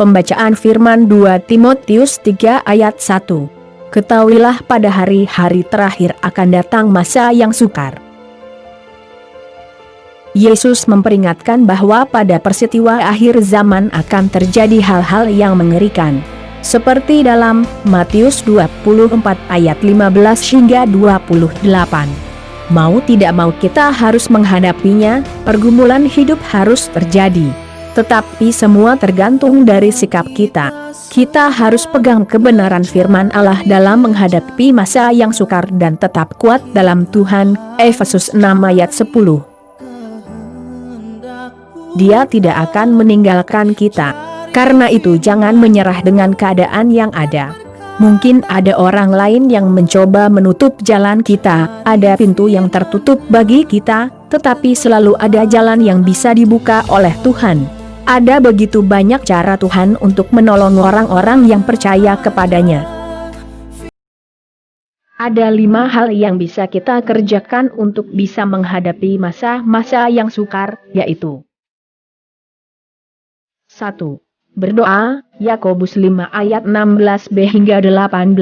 Pembacaan firman 2 Timotius 3 ayat 1. Ketahuilah pada hari-hari terakhir akan datang masa yang sukar. Yesus memperingatkan bahwa pada peristiwa akhir zaman akan terjadi hal-hal yang mengerikan. Seperti dalam Matius 24 ayat 15 hingga 28. Mau tidak mau kita harus menghadapinya, pergumulan hidup harus terjadi. Tetapi semua tergantung dari sikap kita. Kita harus pegang kebenaran firman Allah dalam menghadapi masa yang sukar dan tetap kuat dalam Tuhan. Efesus 6 ayat 10. Dia tidak akan meninggalkan kita. Karena itu jangan menyerah dengan keadaan yang ada. Mungkin ada orang lain yang mencoba menutup jalan kita, ada pintu yang tertutup bagi kita, tetapi selalu ada jalan yang bisa dibuka oleh Tuhan. Ada begitu banyak cara Tuhan untuk menolong orang-orang yang percaya kepadanya. Ada 5 hal yang bisa kita kerjakan untuk bisa menghadapi masa-masa yang sukar, yaitu 1. Berdoa, Yakobus 5 ayat 16b hingga 18.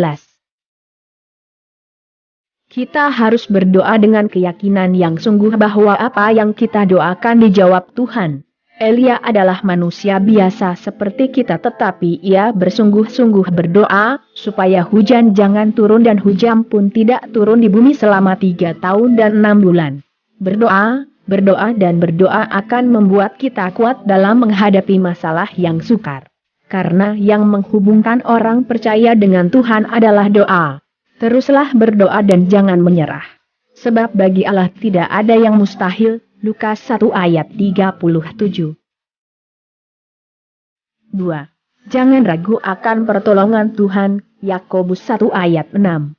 Kita harus berdoa dengan keyakinan yang sungguh bahwa apa yang kita doakan dijawab Tuhan. Elia adalah manusia biasa seperti kita, tetapi ia bersungguh-sungguh berdoa, supaya hujan jangan turun dan hujan pun tidak turun di bumi selama 3 tahun dan 6 bulan. Berdoa dan berdoa akan membuat kita kuat dalam menghadapi masalah yang sukar. Karena yang menghubungkan orang percaya dengan Tuhan adalah doa. Teruslah berdoa dan jangan menyerah. Sebab bagi Allah tidak ada yang mustahil. Lukas 1 ayat 37. 2. Jangan ragu akan pertolongan Tuhan. Yakobus 1 ayat 6.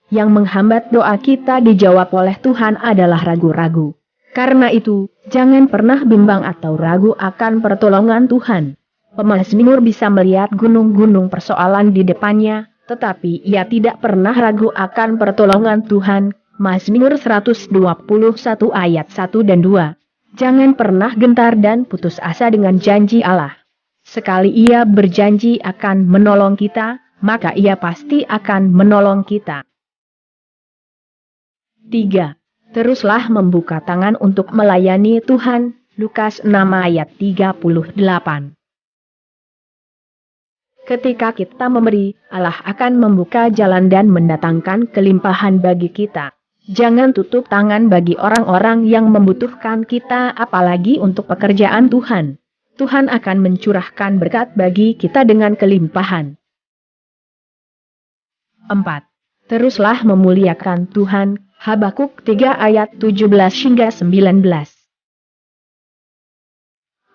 Yang menghambat doa kita dijawab oleh Tuhan adalah ragu-ragu. Karena itu, jangan pernah bimbang atau ragu akan pertolongan Tuhan. Pemazmur bisa melihat gunung-gunung persoalan di depannya, tetapi ia tidak pernah ragu akan pertolongan Tuhan. Mazmur 121 ayat 1 dan 2. Jangan pernah gentar dan putus asa dengan janji Allah. Sekali ia berjanji akan menolong kita, maka ia pasti akan menolong kita. 3. Teruslah membuka tangan untuk melayani Tuhan. Lukas 6 ayat 38. Ketika kita memberi, Allah akan membuka jalan dan mendatangkan kelimpahan bagi kita. Jangan tutup tangan bagi orang-orang yang membutuhkan kita, apalagi untuk pekerjaan Tuhan. Tuhan akan mencurahkan berkat bagi kita dengan kelimpahan. 4. Teruslah memuliakan Tuhan. Habakuk 3 ayat 17 hingga 19.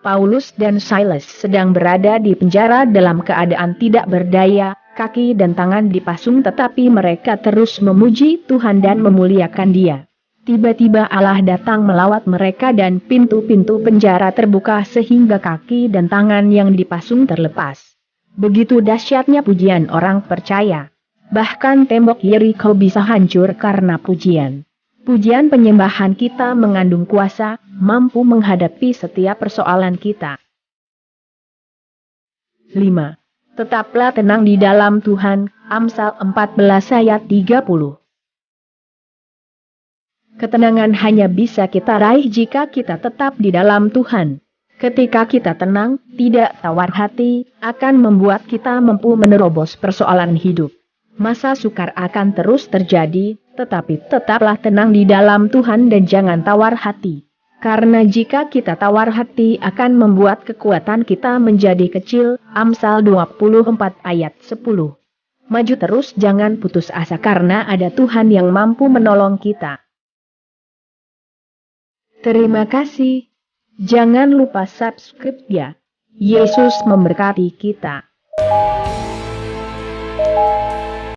Paulus dan Silas sedang berada di penjara dalam keadaan tidak berdaya, kaki dan tangan dipasung, tetapi mereka terus memuji Tuhan dan memuliakan Dia. Tiba-tiba Allah datang melawat mereka dan pintu-pintu penjara terbuka sehingga kaki dan tangan yang dipasung terlepas. Begitu dahsyatnya pujian orang percaya. Bahkan tembok Yeriko bisa hancur karena pujian. Pujian penyembahan kita mengandung kuasa, mampu menghadapi setiap persoalan kita. 5. Tetaplah tenang di dalam Tuhan. Amsal 14 ayat 30. Ketenangan hanya bisa kita raih jika kita tetap di dalam Tuhan. Ketika kita tenang, tidak tawar hati, akan membuat kita mampu menerobos persoalan hidup. Masa sukar akan terus terjadi, tetapi tetaplah tenang di dalam Tuhan dan jangan tawar hati. Karena jika kita tawar hati akan membuat kekuatan kita menjadi kecil. Amsal 24 ayat 10. Maju terus, jangan putus asa karena ada Tuhan yang mampu menolong kita. Terima kasih. Jangan lupa subscribe ya. Yesus memberkati kita.